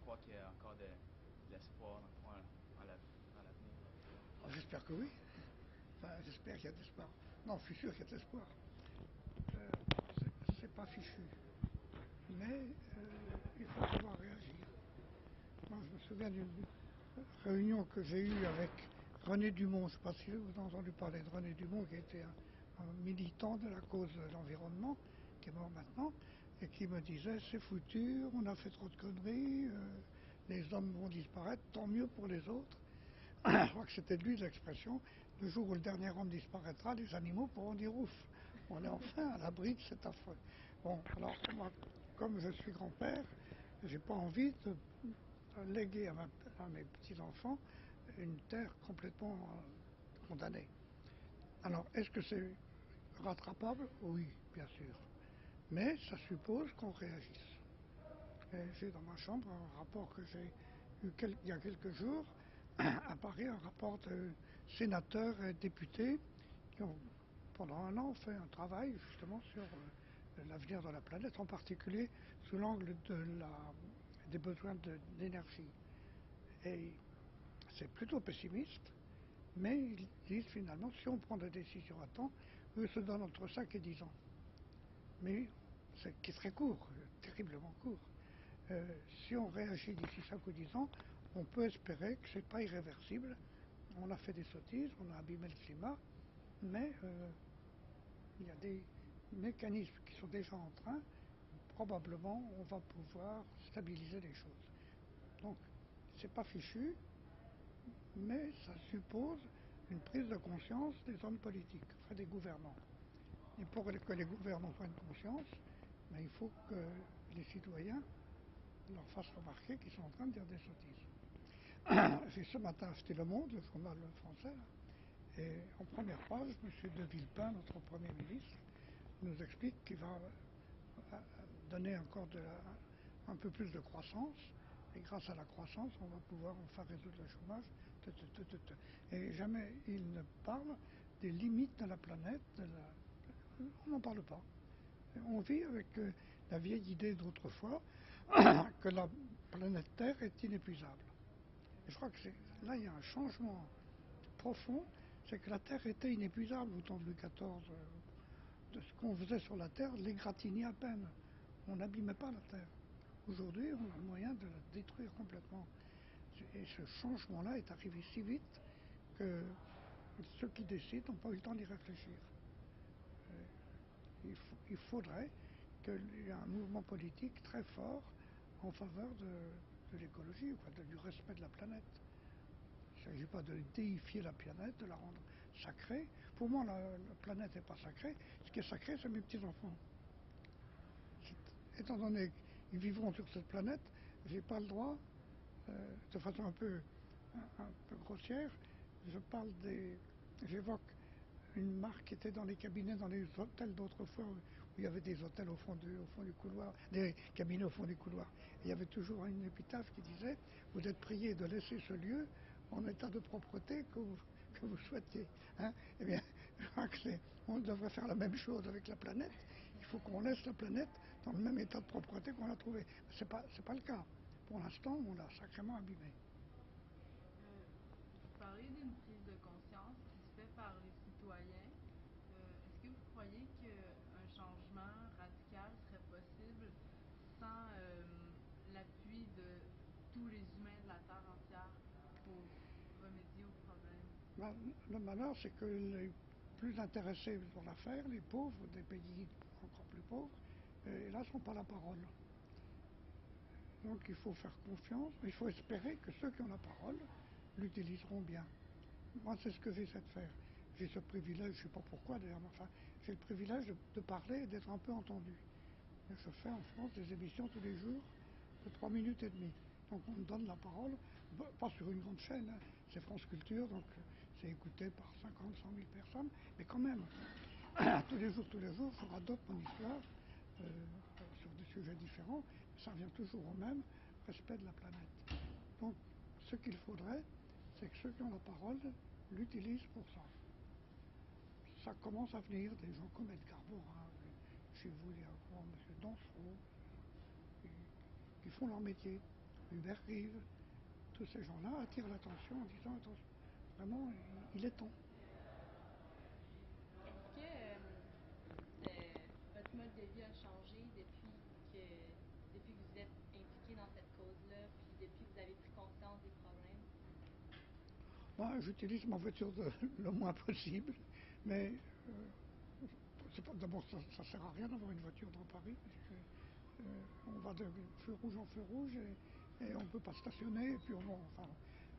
crois qu'il y a encore de l'espoir à l'avenir? Oh, j'espère que oui. Enfin, j'espère qu'il y a de l'espoir. Non, je suis sûr qu'il y a de l'espoir. C'est pas fichu. Mais il faut pouvoir réagir. Moi, je me souviens d'une réunion que j'ai eue avec René Dumont. Je ne sais pas si vous avez entendu parler de René Dumont, qui était un militant de la cause de l'environnement, qui est mort maintenant, et qui me disait c'est foutu, on a fait trop de conneries, les hommes vont disparaître, tant mieux pour les autres. Je crois que c'était de lui l'expression, le jour où le dernier homme disparaîtra, les animaux pourront dire ouf. On est enfin à l'abri de cet affreux. Bon, alors moi, comme je suis grand-père, j'ai pas envie de léguer à mes petits-enfants une terre complètement condamnée. Alors, est-ce que c'est rattrapable? Oui, bien sûr. Mais ça suppose qu'on réagisse. J'ai dans ma chambre un rapport que j'ai eu il y a quelques jours à Paris, un rapport de sénateurs et députés qui ont pendant un an fait un travail justement sur l'avenir de la planète, en particulier sous l'angle des besoins d'énergie. Et c'est plutôt pessimiste, mais ils disent finalement si on prend des décisions à temps, eux se donnent entre 5 et 10 ans. Mais qui est très court, terriblement court. Si on réagit d'ici 5 ou 10 ans, on peut espérer que ce n'est pas irréversible. On a fait des sottises, on a abîmé le climat, mais il y a des mécanismes qui sont déjà en train, probablement on va pouvoir stabiliser les choses. Donc, c'est pas fichu, mais ça suppose une prise de conscience des hommes politiques, enfin des gouvernants. Et pour que les gouvernants prennent conscience, ben, il faut que les citoyens leur fassent remarquer qu'ils sont en train de dire des sottises. J'ai ce matin acheté Le Monde, le journal français, là, et en première page, M. de Villepin, notre Premier ministre, nous explique qu'il va donner encore un peu plus de croissance, et grâce à la croissance, on va pouvoir enfin résoudre le chômage. Et jamais il ne parle des limites de la planète, on n'en parle pas. On vit avec la vieille idée d'autrefois que la planète Terre est inépuisable. Et je crois que là, il y a un changement profond, c'est que la Terre était inépuisable au temps de Louis XIV. De ce qu'on faisait sur la Terre, l'égratignait à peine. On n'abîmait pas la Terre. Aujourd'hui, on a le moyen de la détruire complètement. Et ce changement-là est arrivé si vite que ceux qui décident n'ont pas eu le temps d'y réfléchir. Il faudrait qu'il y ait un mouvement politique très fort en faveur de l'écologie, du respect de la planète. Il ne s'agit pas de déifier la planète, de la rendre sacrée. Pour moi, la planète n'est pas sacrée. Ce qui est sacré, c'est mes petits-enfants. Étant donné qu'ils vivront sur cette planète, je n'ai pas le droit, de façon un peu grossière, j'évoque une marque qui était dans les cabinets, dans les hôtels d'autrefois, où il y avait des hôtels au fond du couloir, des cabinets au fond du couloir. Et il y avait toujours une épitaphe qui disait « Vous êtes priés de laisser ce lieu en état de propreté que vous souhaitiez. » Eh bien, je crois on devrait faire la même chose avec la planète. Il faut qu'on laisse la planète dans le même état de propreté qu'on l'a trouvée. C'est pas le cas. Pour l'instant, on l'a sacrément abîmée. Vous parlez d'une prise de conscience qui se fait par les citoyens. Est-ce que vous croyez qu'un changement radical serait possible sans l'appui de tous les humains de la Terre entière pour remédier au problème? Le malheur, c'est que les plus intéressés dans l'affaire, les pauvres des pays encore plus pauvres, hélas, n'ont pas la parole. Donc il faut faire confiance, il faut espérer que ceux qui ont la parole l'utiliseront bien. Moi, c'est ce que j'essaie de faire. J'ai ce privilège, je ne sais pas pourquoi d'ailleurs, mais enfin, j'ai le privilège de parler et d'être un peu entendu. Je fais en France des émissions tous les jours de 3 minutes et demie. Donc on me donne la parole, pas sur une grande chaîne, hein. C'est France Culture, donc c'est écouté par 50, 100 000 personnes, mais quand même, tous les jours, je radote mon histoire sur des sujets différents, ça revient toujours au même, respect de la planète. Donc ce qu'il faudrait, c'est que ceux qui ont la parole l'utilisent pour ça. Ça commence à venir, des gens comme Edgar Morin, chez vous il y a M. Dansereau, qui font leur métier. Hubert Reeves, tous ces gens-là attirent l'attention en disant attention, vraiment, il est temps. Est-ce que votre mode de vie a changé depuis que vous êtes impliqué dans cette cause-là, puis depuis que vous avez pris conscience des problèmes? Moi, j'utilise ma voiture le moins possible, mais d'abord, ça ne sert à rien d'avoir une voiture dans Paris, parce que on va de feu rouge en feu rouge et on ne peut pas stationner, et puis enfin,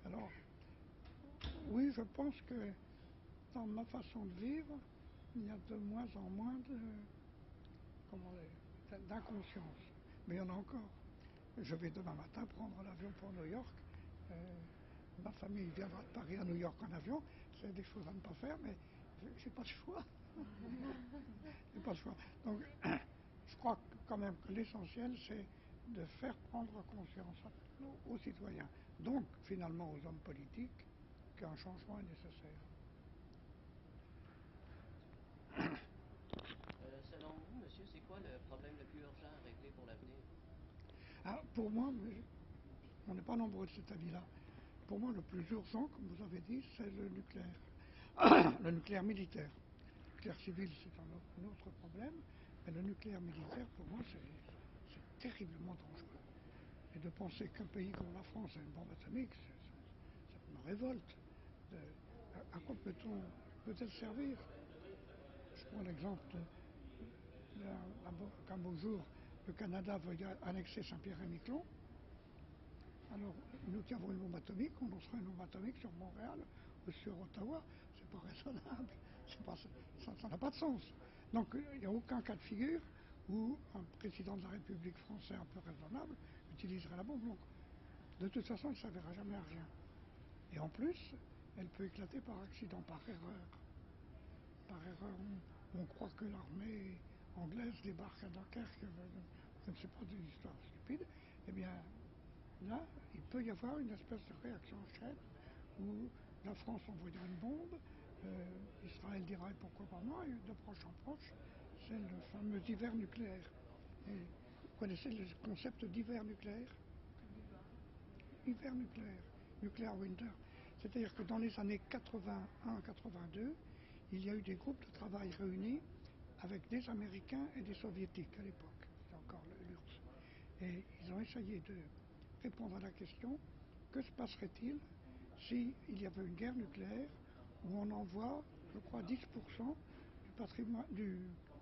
alors, oui, je pense que dans ma façon de vivre, il y a de moins en moins d'inconscience. Mais il y en a encore. Je vais demain matin prendre l'avion pour New York. Ma famille viendra de Paris à New York en avion. C'est des choses à ne pas faire, mais j'ai pas le choix. J'ai pas le choix. Donc, je crois quand même que l'essentiel, c'est de faire prendre conscience aux citoyens, donc finalement aux hommes politiques, qu'un changement est nécessaire. Selon vous, monsieur, c'est quoi le problème le plus urgent à régler pour l'avenir? Pour moi, on n'est pas nombreux de cet avis-là. Pour moi, le plus urgent, comme vous avez dit, c'est le nucléaire. Le nucléaire militaire. Le nucléaire civil, c'est un autre problème, mais le nucléaire militaire, pour moi, c'est terriblement dangereux. Et de penser qu'un pays comme la France a une bombe atomique, ça me révolte. À quoi peut-elle servir? Je prends l'exemple qu'un beau jour, le Canada veuille annexer Saint-Pierre-et-Miquelon. Alors, nous qui avons une bombe atomique, on lancera une bombe atomique sur Montréal ou sur Ottawa. C'est pas raisonnable. Ça n'a pas de sens. Donc, il n'y a aucun cas de figure où un président de la République français un peu raisonnable utiliserait la bombe. Donc, de toute façon, elle ne servira jamais à rien. Et en plus, elle peut éclater par accident, par erreur. Par erreur, on croit que l'armée anglaise débarque à Dunkerque, je ne sais pas, d'une histoire stupide. Eh bien, là, il peut y avoir une espèce de réaction en chaîne où la France envoyera une bombe, Israël dira pourquoi pas moi, et de proche en proche, c'est le fameux hiver nucléaire. Et vous connaissez le concept d'hiver nucléaire? Hiver nucléaire, nuclear winter. C'est-à-dire que dans les années 81-82, il y a eu des groupes de travail réunis avec des Américains et des Soviétiques à l'époque. C'est encore l'URSS. Et ils ont essayé de répondre à la question, que se passerait-il s'il y avait une guerre nucléaire où on envoie, je crois, 10% du patrimoine, de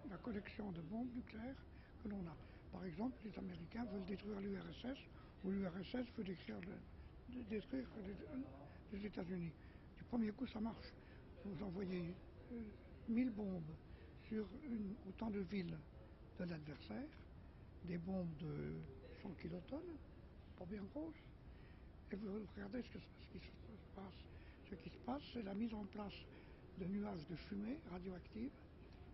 la collection de bombes nucléaires que l'on a. Par exemple, les Américains veulent détruire l'URSS ou l'URSS veut détruire les États-Unis. Du premier coup, ça marche. Vous envoyez 1000 bombes sur autant de villes de l'adversaire, des bombes de 100 kilotonnes, pas bien grosses, et vous regardez ce qui se passe. Ce qui se passe, c'est la mise en place de nuages de fumée radioactive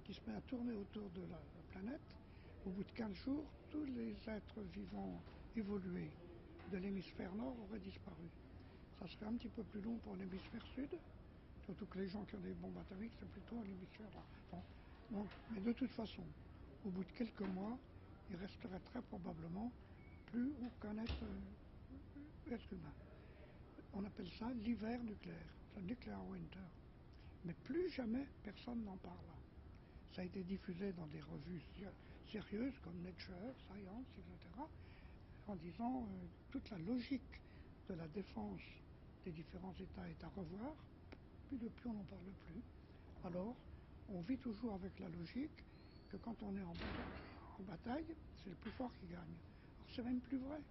qui se met à tourner autour de la planète. Au bout de 15 jours, tous les êtres vivants évolués de l'hémisphère nord auraient disparu. Ça serait un petit peu plus long pour l'hémisphère sud, surtout que les gens qui ont des bombes atomiques, c'est plutôt l'hémisphère nord. Bon. Donc, mais de toute façon, au bout de quelques mois, il resterait très probablement plus aucun être humain. On appelle ça l'hiver nucléaire, le nuclear winter. Mais plus jamais personne n'en parle. Ça a été diffusé dans des revues sérieuses comme Nature, Science, etc., en disant toute la logique de la défense des différents États est à revoir, puis depuis on n'en parle plus. Alors, on vit toujours avec la logique que quand on est en bataille, c'est le plus fort qui gagne. Alors c'est même plus vrai.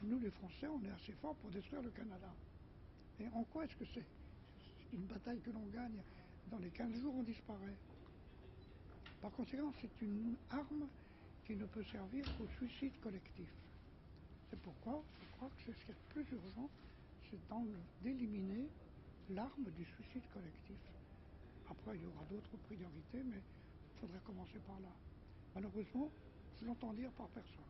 Nous les Français, on est assez forts pour détruire le Canada. Et en quoi est-ce que c'est une bataille que l'on gagne? Dans les 15 jours, on disparaît. Par conséquent, c'est une arme qui ne peut servir qu'au suicide collectif. C'est pourquoi je crois que c'est ce qui est le plus urgent, c'est d'éliminer l'arme du suicide collectif. Après, il y aura d'autres priorités, mais il faudrait commencer par là. Malheureusement, je l'entends dire par personne.